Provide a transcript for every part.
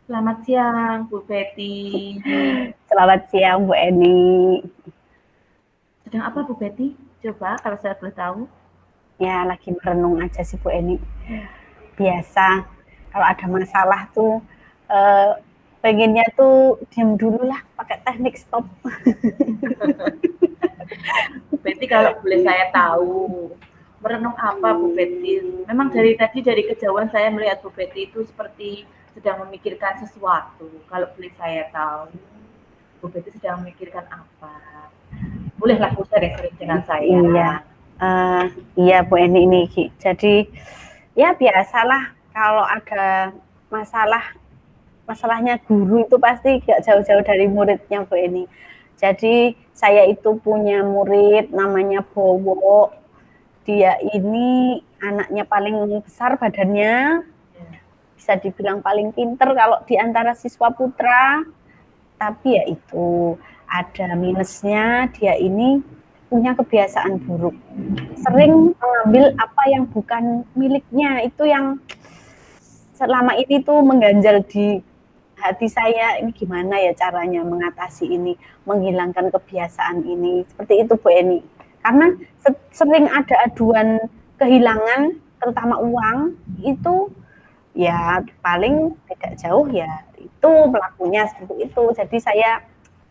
Selamat siang, Bu Betty. Selamat siang Bu Eni. Sedang apa Bu Betty? Coba kalau saya boleh tahu. Ya lagi merenung aja sih Bu Eni. Biasa kalau ada masalah tuh eh, pengennya tuh diam dulu lah pakai teknik stop. Bu Betty kalau boleh saya tahu, merenung apa Bu Betty? Memang dari tadi dari kejauhan saya melihat Bu Betty itu seperti sedang memikirkan sesuatu. Kalau boleh saya tahu, Bu Betty sedang memikirkan apa? Bolehlah Bu sharing-sharing dengan saya. Iya, eh, iya Bu Eni ini. Jadi ya biasalah kalau ada masalah masalahnya guru itu pasti gak jauh-jauh dari muridnya Bu Eni. Jadi saya itu punya murid namanya Bowo. Dia ini anaknya paling besar badannya, bisa dibilang paling pinter kalau di antara siswa putra, tapi ya itu ada minusnya, dia ini punya kebiasaan buruk. Sering mengambil apa yang bukan miliknya, itu yang selama ini tuh mengganjal di hati saya, ini gimana ya caranya mengatasi ini, menghilangkan kebiasaan ini. Seperti itu Bu Eni. Karena sering ada aduan kehilangan, terutama uang, itu ya paling tidak jauh ya itu pelakunya seperti itu. Jadi saya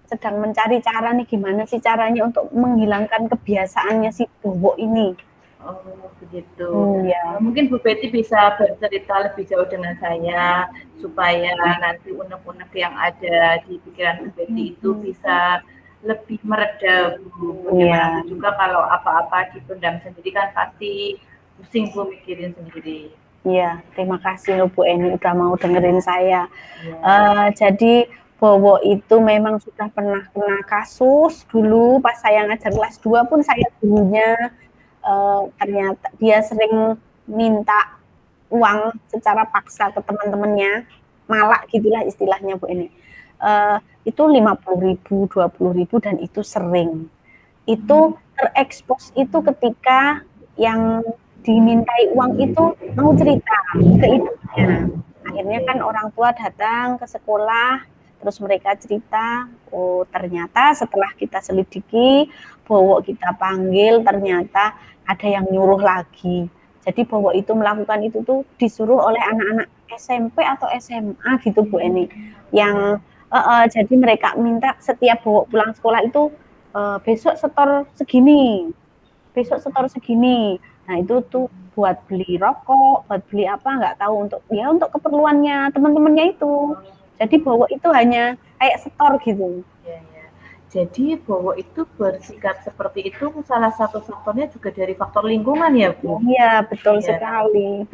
sedang mencari cara nih gimana sih caranya untuk menghilangkan kebiasaannya si Bowo ini. Oh, begitu. Ya. Mungkin Bu Betty bisa bercerita lebih jauh dengan saya supaya nanti unek-unek yang ada di pikiran Bu Betty itu bisa lebih mereda Bu. Ya. Bagaimanapun juga kalau apa-apa dipendam sendiri kan pasti pusing Bu mikirin sendiri. Iya, terima kasih loh Bu Eni udah mau dengerin saya. Ya. Jadi Bowo itu memang sudah pernah kena kasus dulu pas saya ngajar kelas 2 pun saya gurunya, ternyata dia sering minta uang secara paksa ke teman-temannya, malak gitulah istilahnya Bu Eni. Itu 50.000, 20.000 dan itu sering. Itu terekspos itu ketika yang dimintai uang itu mau cerita ke ibunya. Akhirnya kan orang tua datang ke sekolah, terus mereka cerita, oh ternyata setelah kita selidiki, Bowo kita panggil, ternyata ada yang nyuruh lagi. Jadi Bowo itu melakukan itu tuh disuruh oleh anak-anak SMP atau SMA gitu Bu Eni. Yang jadi mereka minta setiap Bowo pulang sekolah itu besok setor segini, besok setor segini. Nah itu tuh buat beli rokok, buat beli apa nggak tahu untuk ya untuk keperluannya teman-temannya itu. Jadi Bowo itu hanya kayak setor gitu. Ya, ya. Jadi Bowo itu bersikap seperti itu salah satu faktornya juga dari faktor lingkungan ya Bu? Iya betul Ya. sekali.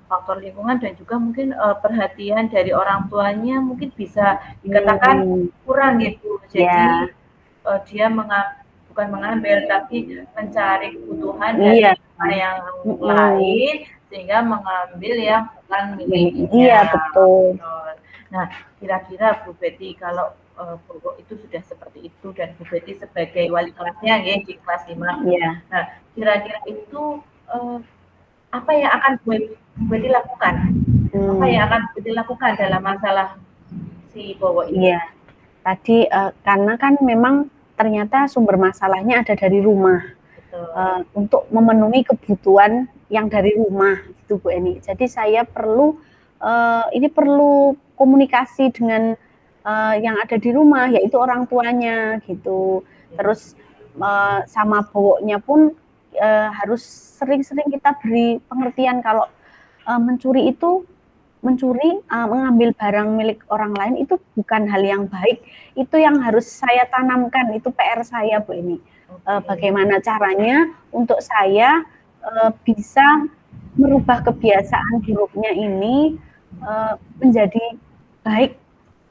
Faktor lingkungan dan juga mungkin perhatian dari orang tuanya mungkin bisa dikatakan kurang gitu. Jadi Ya. dia bukan mengambil tapi mencari kebutuhan dari orang yang lain sehingga mengambil yang bukan miliknya. Iya betul. Nah, kira-kira Bu Betty kalau Bowo itu sudah seperti itu dan Bu Betty sebagai wali kelasnya ya di kelas 5. Iya. Nah, kira-kira itu apa yang akan Bu Betty lakukan? Apa yang akan Bu Betty lakukan dalam masalah si Bowo ini? Iya. Tadi karena kan memang ternyata sumber masalahnya ada dari rumah. Untuk memenuhi kebutuhan yang dari rumah itu Bu Eni. Jadi saya perlu ini perlu komunikasi dengan yang ada di rumah yaitu orang tuanya gitu. Terus sama Bowonya pun harus sering-sering kita beri pengertian kalau mencuri itu mengambil barang milik orang lain itu bukan hal yang baik. Itu yang harus saya tanamkan, itu PR saya Bu ini. Bagaimana caranya untuk saya bisa merubah kebiasaan buruknya ini menjadi baik.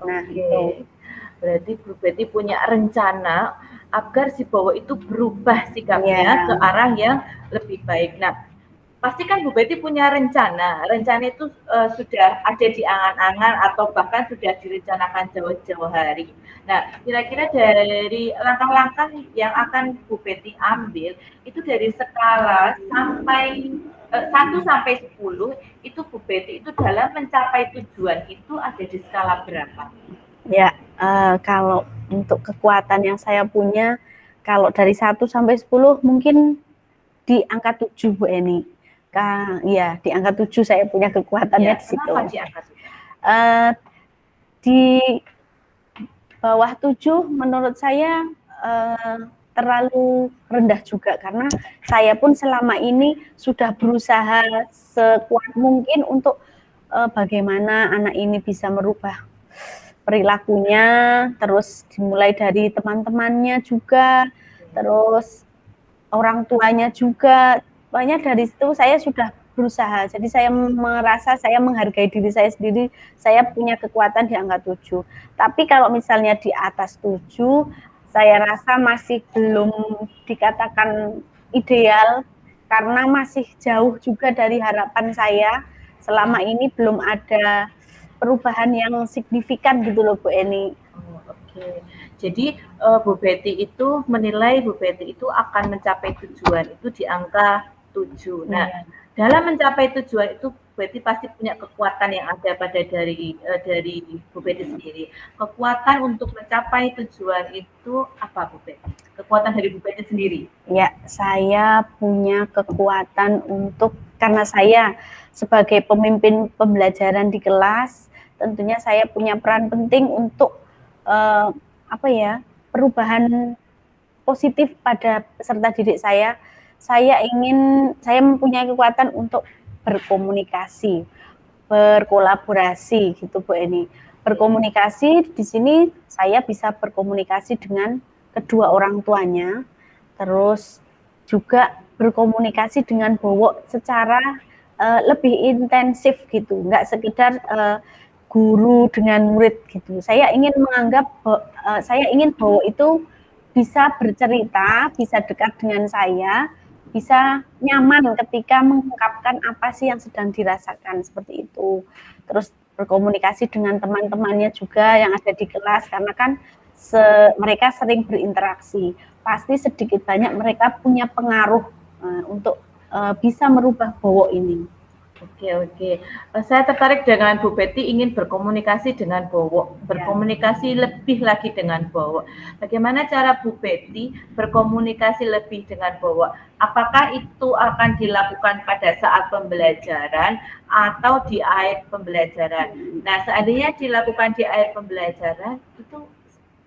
Nah, itu. Berarti Bu Betty punya rencana agar si Bowo itu berubah sikapnya ke arah yang lebih baik. Nah, pasti kan Bu Betty punya rencana. Rencana itu sudah ada di angan-angan atau bahkan sudah direncanakan jauh-jauh hari. Nah, kira-kira dari langkah-langkah yang akan Bu Betty ambil itu dari skala sampai 1 sampai 10 itu Bu Betty itu dalam mencapai tujuan itu ada di skala berapa? Ya, kalau untuk kekuatan yang saya punya, kalau dari 1 sampai 10 mungkin di angka 7 Bu Eni. Ya, di angka 7 saya punya kekuatannya Ya, di situ. kenapa di angka 7? Di bawah 7 menurut saya terlalu rendah juga, karena saya pun selama ini sudah berusaha sekuat mungkin untuk bagaimana anak ini bisa merubah perilakunya, terus dimulai dari teman-temannya juga, terus orang tuanya juga. Banyak dari situ saya sudah berusaha. Jadi saya merasa saya menghargai diri saya sendiri, saya punya kekuatan di angka 7. Tapi kalau misalnya di atas 7, saya rasa masih belum dikatakan ideal, karena masih jauh juga dari harapan saya. Selama ini belum ada perubahan yang signifikan gitu loh Bu Eni. Oke. Jadi Bu Betty itu menilai Bu Betty itu akan mencapai tujuan itu di angka 7. Nah, dalam mencapai tujuan itu Bu Betty pasti punya kekuatan yang ada pada dari Bu Betty sendiri. Kekuatan untuk mencapai tujuan itu apa Bu Betty? Kekuatan dari Bu Betty sendiri? Ya, saya punya kekuatan karena saya sebagai pemimpin pembelajaran di kelas, tentunya saya punya peran penting untuk perubahan positif pada peserta didik saya. Saya mempunyai kekuatan untuk berkomunikasi, berkolaborasi gitu Bu Eni. Berkomunikasi di sini saya bisa berkomunikasi dengan kedua orang tuanya, terus juga berkomunikasi dengan Bowo secara lebih intensif gitu, nggak sekedar guru dengan murid gitu. Saya ingin Bowo itu bisa bercerita, bisa dekat dengan saya, bisa nyaman ketika mengungkapkan apa sih yang sedang dirasakan, seperti itu. Terus berkomunikasi dengan teman-temannya juga yang ada di kelas, karena kan mereka sering berinteraksi. Pasti sedikit banyak mereka punya pengaruh untuk bisa merubah Bowo ini. Oke. Saya tertarik dengan Bu Betty ingin berkomunikasi dengan Bowo, berkomunikasi lebih lagi dengan Bowo. Bagaimana cara Bu Betty berkomunikasi lebih dengan Bowo? Apakah itu akan dilakukan pada saat pembelajaran atau di akhir pembelajaran? Nah, seandainya dilakukan di akhir pembelajaran, itu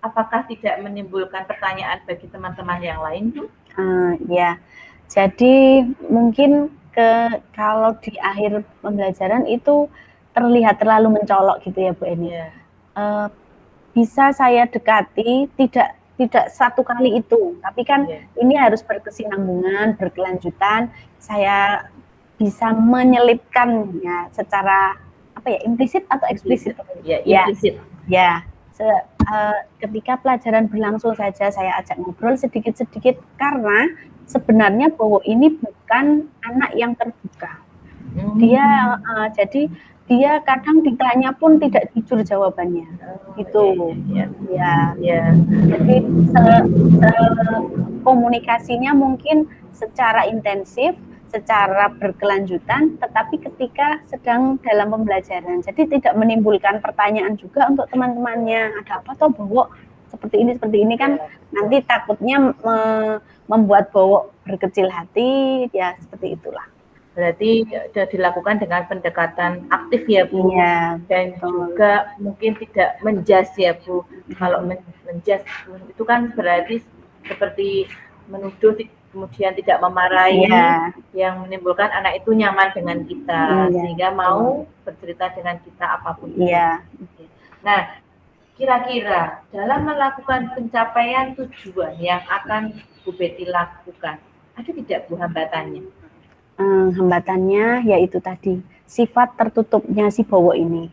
apakah tidak menimbulkan pertanyaan bagi teman-teman yang lain, Bu? Ya, jadi mungkin kalau di akhir pembelajaran itu terlihat terlalu mencolok gitu ya Bu Eni. Bisa saya dekati tidak satu kali itu, tapi kan ini harus berkesinambungan, berkelanjutan. Saya bisa menyelipkannya secara implisit atau eksplisit. Implisit. Ketika pelajaran berlangsung saja saya ajak ngobrol sedikit-sedikit, karena sebenarnya Bowo ini bukan anak yang terbuka. Jadi dia kadang ditanya pun tidak jujur jawabannya, gitu. Jadi komunikasinya mungkin secara intensif, secara berkelanjutan, tetapi ketika sedang dalam pembelajaran, jadi tidak menimbulkan pertanyaan juga untuk teman-temannya, ada apa toh Bowo seperti ini kan, nanti takutnya membuat Bowo berkecil hati, ya seperti itulah. Berarti sudah dilakukan dengan pendekatan aktif ya Bu, dan juga mungkin tidak menjas ya Bu. Kalau menjas itu kan berarti seperti menuduh kemudian tidak memarahi, yang menimbulkan anak itu nyaman dengan kita, sehingga mau bercerita dengan kita apapun itu. Nah, kira-kira dalam melakukan pencapaian tujuan yang akan Bu Betty lakukan, ada tidak Bu hambatannya? Hambatannya yaitu tadi sifat tertutupnya si Bowo ini.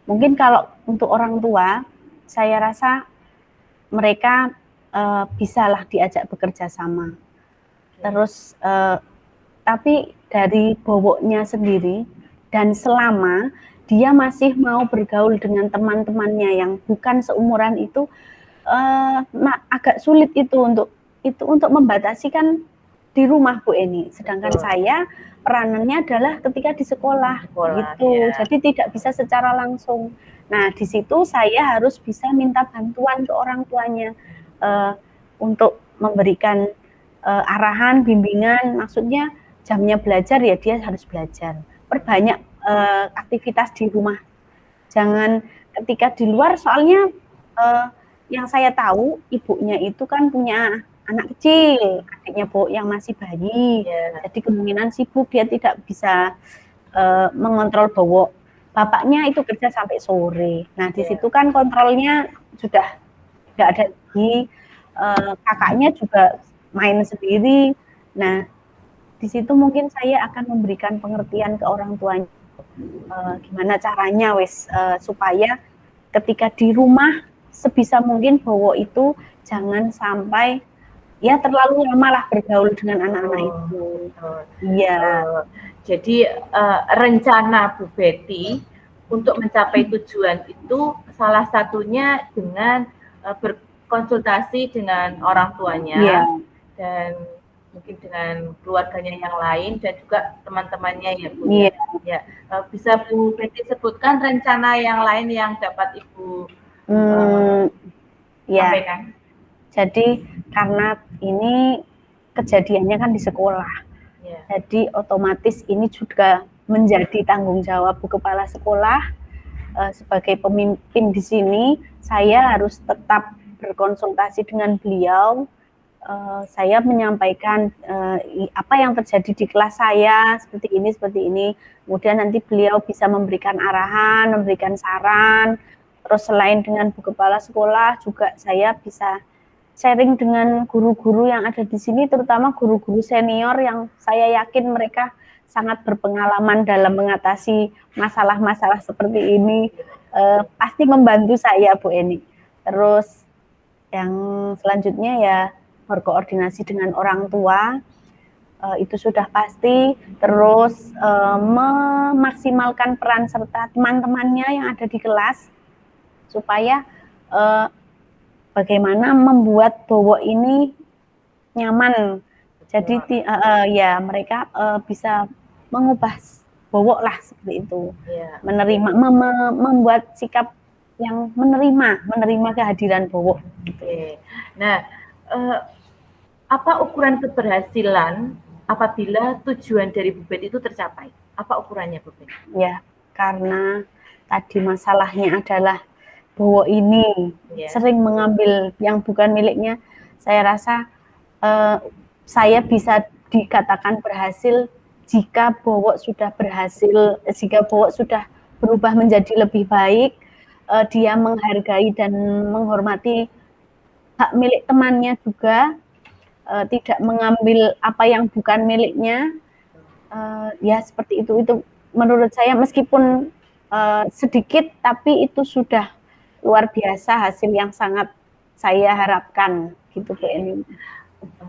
Mungkin kalau untuk orang tua, saya rasa mereka bisalah diajak bekerja sama. Terus tapi dari Bowonya sendiri, dan selama dia masih mau bergaul dengan teman-temannya yang bukan seumuran itu, agak sulit itu untuk membatasi kan. di rumah Bu Eni, sedangkan Betul. saya peranannya adalah ketika di sekolah gitu. Ya. Jadi tidak bisa secara langsung. Nah, di situ saya harus bisa minta bantuan ke orang tuanya untuk memberikan arahan, bimbingan, maksudnya jamnya belajar ya dia harus belajar. Perbanyak aktivitas di rumah. Jangan ketika di luar, soalnya yang saya tahu ibunya itu kan punya anak kecil, adiknya Bu yang masih bayi, jadi kemungkinan sibuk dia tidak bisa mengontrol Bowo. Bapaknya itu kerja sampai sore. Nah di situ kan kontrolnya sudah nggak ada lagi. Kakaknya juga main sendiri. Nah di situ mungkin saya akan memberikan pengertian ke orang tuanya gimana caranya supaya ketika di rumah sebisa mungkin Bowo itu jangan sampai ya terlalu lama lah bergaul dengan anak-anak itu. Iya. Jadi rencana Bu Betty untuk mencapai tujuan itu salah satunya dengan berkonsultasi dengan orang tuanya dan mungkin dengan keluarganya yang lain dan juga teman-temannya ya Bu. Ya. Bisa Bu Betty sebutkan rencana yang lain yang dapat Ibu sampaikan? Jadi karena ini kejadiannya kan di sekolah, jadi otomatis ini juga menjadi tanggung jawab Bu Kepala Sekolah sebagai pemimpin di sini. Saya harus tetap berkonsultasi dengan beliau. Saya menyampaikan apa yang terjadi di kelas saya seperti ini. Kemudian nanti beliau bisa memberikan arahan, memberikan saran. Terus selain dengan Bu Kepala Sekolah juga saya bisa sharing dengan guru-guru yang ada di sini, terutama guru-guru senior yang saya yakin mereka sangat berpengalaman dalam mengatasi masalah-masalah seperti ini. Pasti membantu saya Bu Eni. Terus yang selanjutnya ya berkoordinasi dengan orang tua, itu sudah pasti. Terus memaksimalkan peran serta teman-temannya yang ada di kelas supaya bagaimana membuat Bowo ini nyaman. Jadi ya mereka bisa mengubah Bowo lah seperti itu. Menerima, membuat sikap yang menerima kehadiran Bowo. Nah, apa ukuran keberhasilan apabila tujuan dari Bu Betty itu tercapai? Apa ukurannya Bu Betty? Ya, karena tadi masalahnya adalah Bowo ini sering mengambil yang bukan miliknya. Saya rasa saya bisa dikatakan berhasil jika Bowo sudah berubah menjadi lebih baik. Dia menghargai dan menghormati hak milik temannya juga, tidak mengambil apa yang bukan miliknya. Ya seperti itu. Itu menurut saya meskipun sedikit, tapi itu sudah luar biasa hasil yang sangat saya harapkan gitu Bu Eni.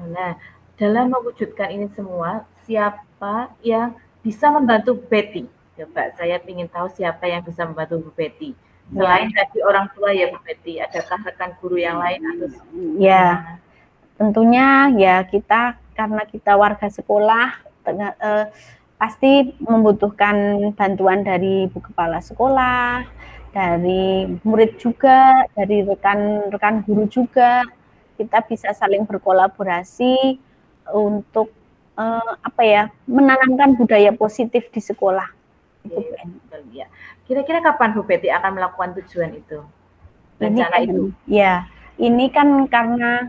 Nah, dalam mewujudkan ini semua, siapa yang bisa membantu Bu Betty? Coba saya ingin tahu siapa yang bisa membantu Bu Betty. Selain tadi orang tua ya Bu Betty, adakah rekan guru yang lain atau? Ya, tentunya ya kita karena kita warga sekolah pasti membutuhkan bantuan dari Bu Kepala Sekolah, dari murid juga, dari rekan-rekan guru juga. Kita bisa saling berkolaborasi untuk menanamkan budaya positif di sekolah. Ya. Kira-kira kapan Bu Betty akan melakukan tujuan itu? Rencana itu? Ya, ini kan karena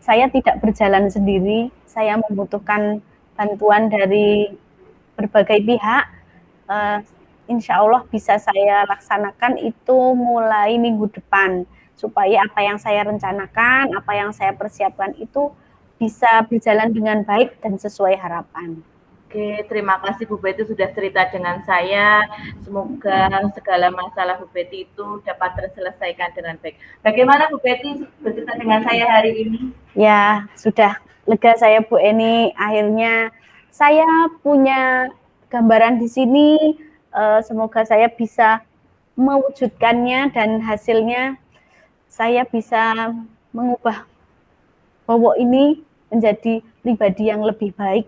saya tidak berjalan sendiri, saya membutuhkan bantuan dari berbagai pihak. Insya Allah bisa saya laksanakan itu mulai minggu depan, supaya apa yang saya rencanakan, apa yang saya persiapkan itu bisa berjalan dengan baik dan sesuai harapan. Oke, terima kasih Bu Betty sudah cerita dengan saya. Semoga segala masalah Bu Betty itu dapat terselesaikan dengan baik. Bagaimana Bu Betty bercerita dengan saya hari ini? Ya, sudah lega saya Bu Eni. Akhirnya saya punya gambaran di sini. Semoga saya bisa mewujudkannya dan hasilnya saya bisa mengubah Bowo ini menjadi pribadi yang lebih baik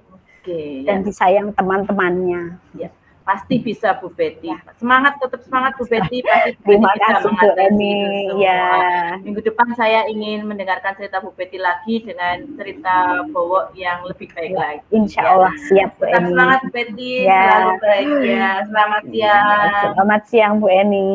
dan disayang teman-temannya. Ya, pasti bisa Bu Betty. Semangat, tetap semangat Bu Betty. Pasti terima kasih Bu Eni. Ya. Minggu depan saya ingin mendengarkan cerita Bu Betty lagi dengan cerita Bowo yang lebih baik lagi. Insya Allah siap Bu Eni. Tetap semangat Bu Betty, selalu bahagia. Selamat siang. Selamat siang Bu Eni.